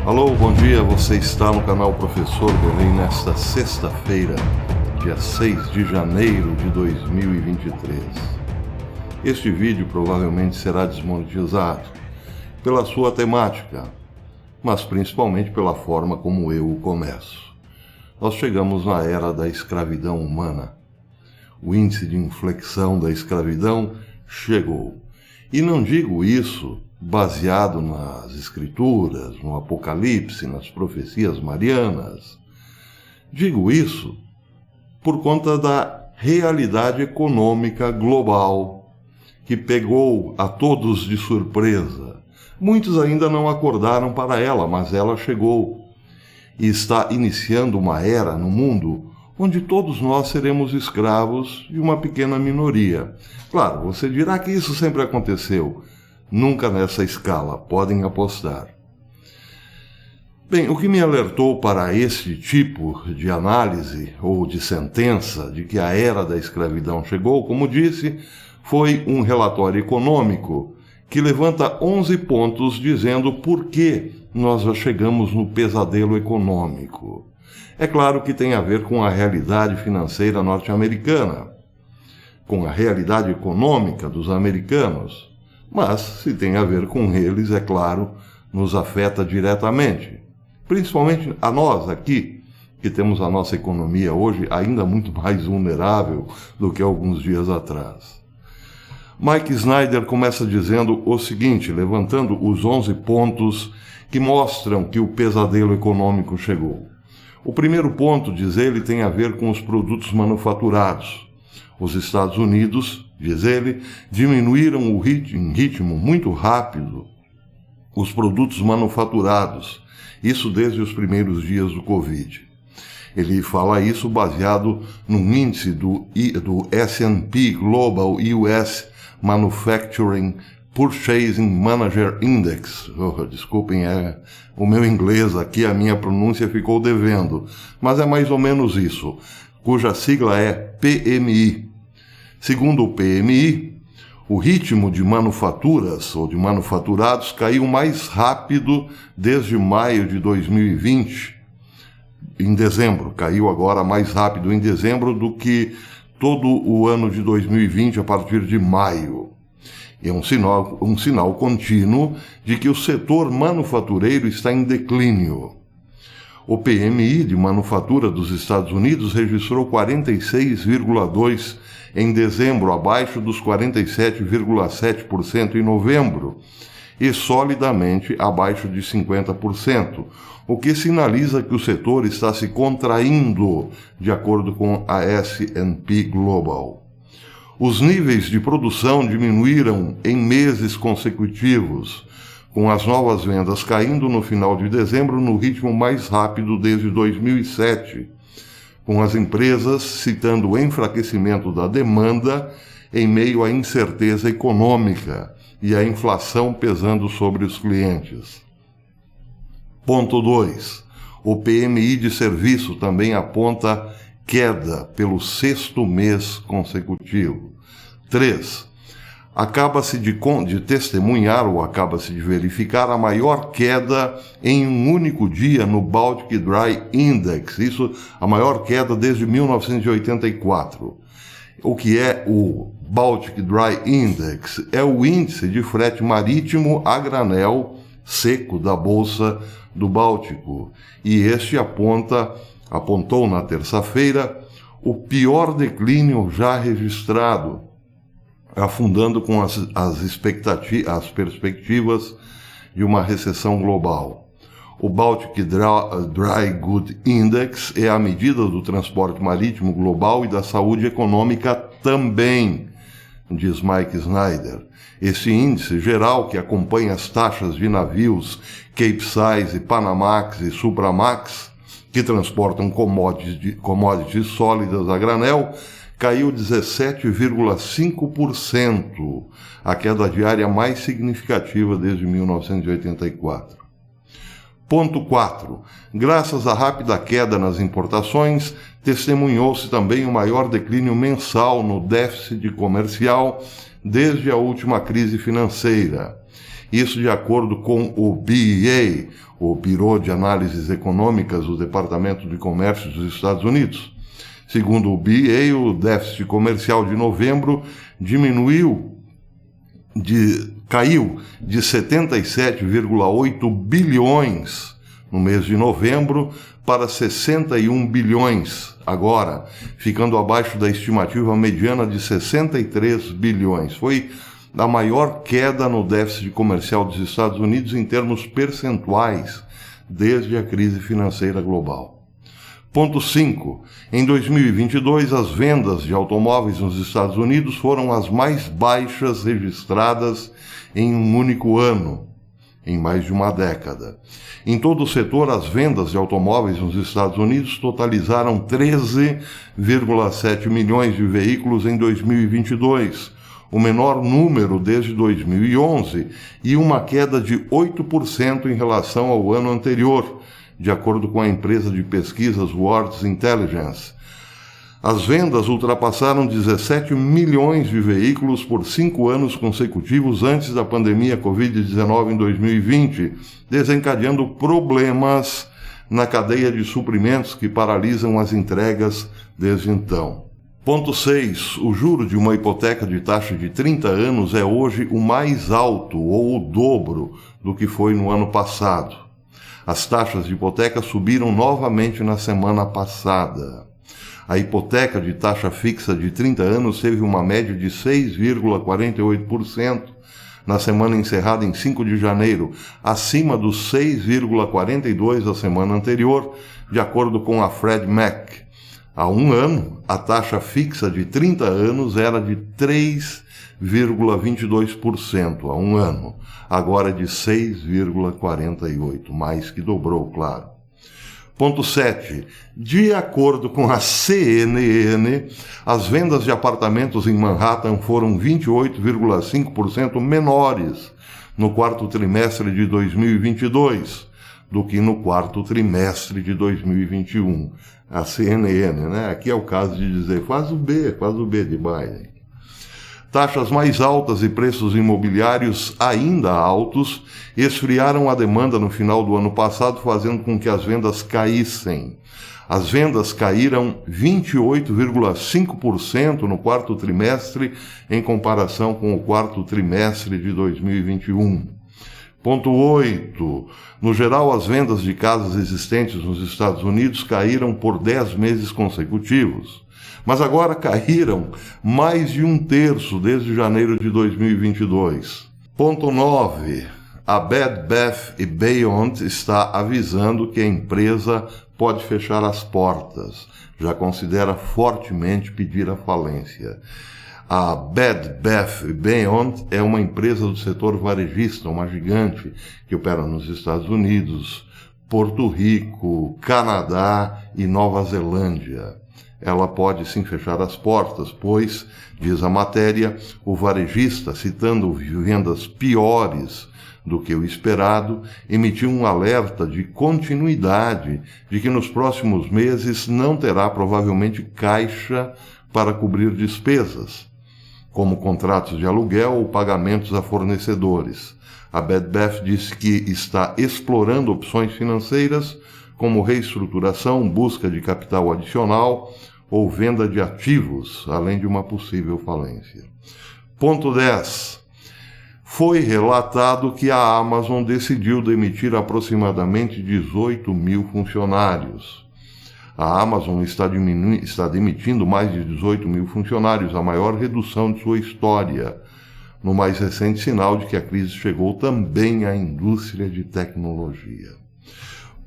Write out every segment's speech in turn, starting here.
Alô, bom dia, você está no canal Professor Belém nesta sexta-feira, dia 6 de janeiro de 2023. Este vídeo provavelmente será desmonetizado pela sua temática, mas principalmente pela forma como eu o começo. Nós chegamos na era da escravidão humana. O índice de inflexão da escravidão chegou. E não digo isso baseado nas escrituras, no Apocalipse, nas profecias marianas. Digo isso por conta da realidade econômica global que pegou a todos de surpresa. Muitos ainda não acordaram para ela, mas ela chegou e está iniciando uma era no mundo onde todos nós seremos escravos de uma pequena minoria. Claro, você dirá que isso sempre aconteceu. Nunca nessa escala, podem apostar. Bem, o que me alertou para este tipo de análise ou de sentença de que a era da escravidão chegou, como disse, foi um relatório econômico que levanta 11 pontos dizendo por que nós já chegamos no pesadelo econômico. É claro que tem a ver com a realidade financeira norte-americana, com a realidade econômica dos americanos. Mas, se tem a ver com eles, é claro, nos afeta diretamente. Principalmente a nós aqui, que temos a nossa economia hoje ainda muito mais vulnerável do que alguns dias atrás. Mike Snyder começa dizendo o seguinte, levantando os 11 pontos que mostram que o pesadelo econômico chegou. O primeiro ponto, diz ele, tem a ver com os produtos manufaturados. Os Estados Unidos, diz ele, diminuíram em ritmo muito rápido os produtos manufaturados, isso desde os primeiros dias do Covid. Ele fala isso baseado num índice do S&P Global US Manufacturing Purchasing Manager Index. Desculpem, o meu inglês aqui, a minha pronúncia ficou devendo, mas é mais ou menos isso, cuja sigla é PMI. Segundo o PMI, o ritmo de manufaturas ou de manufaturados caiu mais rápido desde maio de 2020. Em dezembro, caiu agora mais rápido em dezembro do que todo o ano de 2020 a partir de maio. É um sinal contínuo de que o setor manufatureiro está em declínio. O PMI de manufatura dos Estados Unidos registrou 46,2% em dezembro, abaixo dos 47,7% em novembro, e solidamente abaixo de 50%, o que sinaliza que o setor está se contraindo, de acordo com a S&P Global. Os níveis de produção diminuíram em meses consecutivos, com as novas vendas caindo no final de dezembro no ritmo mais rápido desde 2007, com as empresas citando o enfraquecimento da demanda em meio à incerteza econômica e à inflação pesando sobre os clientes. Ponto 2. O PMI de serviço também aponta queda pelo 6º mês consecutivo. 3. Acaba-se de testemunhar ou acaba-se de verificar a maior queda em um único dia no Baltic Dry Index, isso a maior queda desde 1984. O que é o Baltic Dry Index? É o índice de frete marítimo a granel seco da Bolsa do Báltico, e este apontou na terça-feira o pior declínio já registrado, afundando com as perspectivas de uma recessão global. O Baltic Dry Goods Index é a medida do transporte marítimo global e da saúde econômica também, diz Mike Snyder. Esse índice geral, que acompanha as taxas de navios Capesize, Panamax e Supramax, que transportam commodities sólidas a granel, caiu 17,5%, a queda diária mais significativa desde 1984. Ponto 4. Graças à rápida queda nas importações, testemunhou-se também o maior declínio mensal no déficit comercial desde a última crise financeira. Isso de acordo com o BEA, o Bureau de Análises Econômicas do Departamento de Comércio dos Estados Unidos. Segundo o BEA, o déficit comercial de novembro caiu de 77,8 bilhões no mês de novembro para 61 bilhões agora, ficando abaixo da estimativa mediana de 63 bilhões. Foi a maior queda no déficit comercial dos Estados Unidos em termos percentuais desde a crise financeira global. Ponto 5. Em 2022, as vendas de automóveis nos Estados Unidos foram as mais baixas registradas em um único ano, em mais de uma década. Em todo o setor, as vendas de automóveis nos Estados Unidos totalizaram 13,7 milhões de veículos em 2022, o menor número desde 2011 e uma queda de 8% em relação ao ano anterior, de acordo com a empresa de pesquisas Wards Intelligence. As vendas ultrapassaram 17 milhões de veículos por 5 anos consecutivos antes da pandemia Covid-19 em 2020, desencadeando problemas na cadeia de suprimentos que paralisam as entregas desde então. Ponto 6. O juro de uma hipoteca de taxa de 30 anos é hoje o mais alto, ou o dobro, do que foi no ano passado. As taxas de hipoteca subiram novamente na semana passada. A hipoteca de taxa fixa de 30 anos teve uma média de 6,48% na semana encerrada em 5 de janeiro, acima dos 6,42% da semana anterior, de acordo com a Freddie Mac. Há um ano, a taxa fixa de 30 anos era de 3,22% há um ano, agora é de 6,48%, mais que dobrou, claro. Ponto 7. De acordo com a CNN, as vendas de apartamentos em Manhattan foram 28,5% menores no quarto trimestre de 2022 do que no quarto trimestre de 2021. A CNN, né? Aqui é o caso de dizer, faz o B de Biden. Taxas mais altas e preços imobiliários ainda altos esfriaram a demanda no final do ano passado, fazendo com que as vendas caíssem. As vendas caíram 28,5% no quarto trimestre em comparação com o quarto trimestre de 2021. Ponto 8. No geral, as vendas de casas existentes nos Estados Unidos caíram por 10 meses consecutivos, mas agora caíram mais de 1/3 desde janeiro de 2022. Ponto 9. A Bed Bath & Beyond está avisando que a empresa pode fechar as portas. Já considera fortemente pedir a falência. A Bed Bath & Beyond é uma empresa do setor varejista, uma gigante, que opera nos Estados Unidos, Porto Rico, Canadá e Nova Zelândia. Ela pode sim fechar as portas, pois, diz a matéria, o varejista, citando vendas piores do que o esperado, emitiu um alerta de continuidade de que nos próximos meses não terá provavelmente caixa para cobrir despesas, como contratos de aluguel ou pagamentos a fornecedores. A Bed Bath disse que está explorando opções financeiras como reestruturação, busca de capital adicional ou venda de ativos, além de uma possível falência. Ponto 10. Foi relatado que a Amazon decidiu demitir aproximadamente 18 mil funcionários. A Amazon está demitindo mais de 18 mil funcionários, a maior redução de sua história, no mais recente sinal de que a crise chegou também à indústria de tecnologia.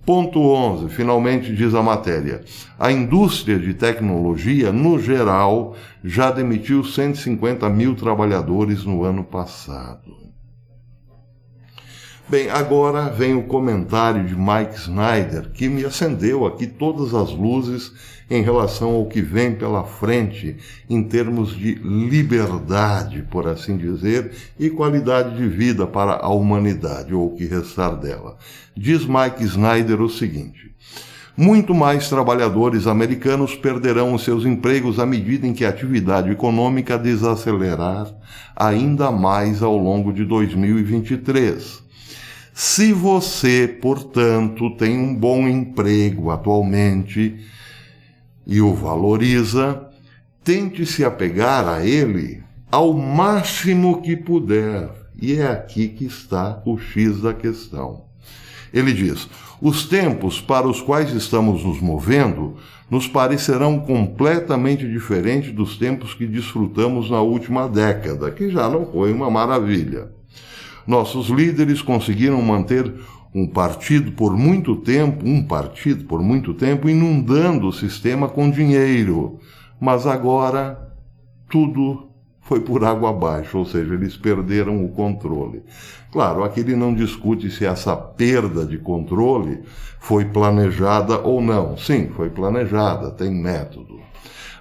Ponto 11. Finalmente, diz a matéria, a indústria de tecnologia, no geral, já demitiu 150 mil trabalhadores no ano passado. Bem, agora vem o comentário de Mike Snyder, que me acendeu aqui todas as luzes em relação ao que vem pela frente em termos de liberdade, por assim dizer, e qualidade de vida para a humanidade, ou o que restar dela. Diz Mike Snyder o seguinte: Muito mais trabalhadores americanos perderão os seus empregos à medida em que a atividade econômica desacelerar ainda mais ao longo de 2023. Se você, portanto, tem um bom emprego atualmente e o valoriza, tente se apegar a ele ao máximo que puder. E é aqui que está o X da questão. Ele diz: os tempos para os quais estamos nos movendo nos parecerão completamente diferentes dos tempos que desfrutamos na última década, que já não foi uma maravilha. Nossos líderes conseguiram manter um partido por muito tempo, inundando o sistema com dinheiro, mas agora tudo foi por água abaixo, ou seja, eles perderam o controle. Claro, aqui ele não discute se essa perda de controle foi planejada ou não. Sim, foi planejada, tem método.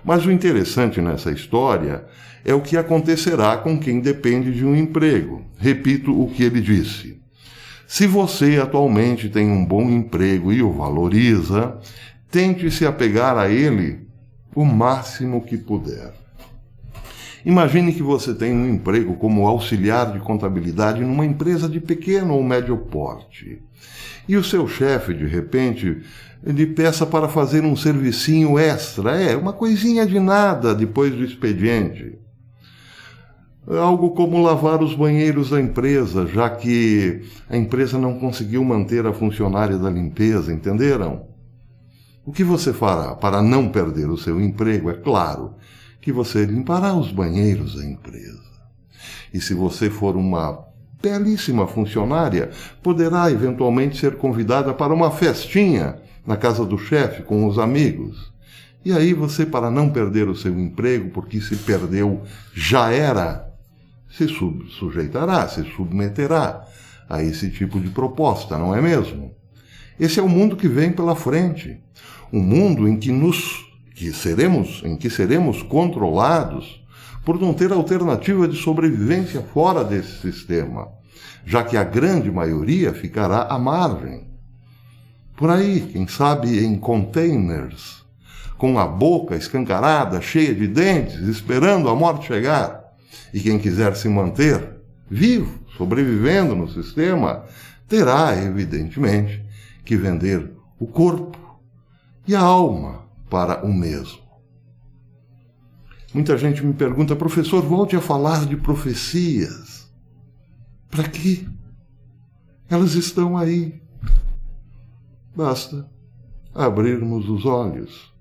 Mas o interessante nessa história é o que acontecerá com quem depende de um emprego. Repito o que ele disse. Se você atualmente tem um bom emprego e o valoriza, tente se apegar a ele o máximo que puder. Imagine que você tem um emprego como auxiliar de contabilidade numa empresa de pequeno ou médio porte. E o seu chefe, de repente, lhe peça para fazer um servicinho extra, uma coisinha de nada depois do expediente. Algo como lavar os banheiros da empresa, já que a empresa não conseguiu manter a funcionária da limpeza, entenderam? O que você fará para não perder o seu emprego? É claro que você limpará os banheiros da empresa. E se você for uma belíssima funcionária, poderá eventualmente ser convidada para uma festinha na casa do chefe com os amigos. E aí você, para não perder o seu emprego, porque se perdeu já era, se sujeitará, se submeterá a esse tipo de proposta, não é mesmo? Esse é o mundo que vem pela frente. Um mundo em que seremos controlados por não ter alternativa de sobrevivência fora desse sistema, já que a grande maioria ficará à margem. Por aí, quem sabe em containers, com a boca escancarada, cheia de dentes, esperando a morte chegar. E quem quiser se manter vivo, sobrevivendo no sistema, terá, evidentemente, que vender o corpo e a alma para o mesmo. Muita gente me pergunta: professor, volte a falar de profecias. Para quê? Elas estão aí. Basta abrirmos os olhos.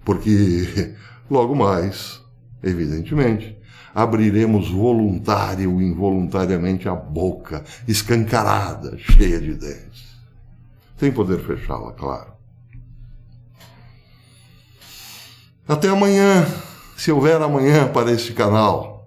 Porque logo mais, evidentemente, abriremos voluntário ou involuntariamente a boca, escancarada, cheia de dentes. Sem poder fechá-la, claro. Até amanhã, se houver amanhã para este canal.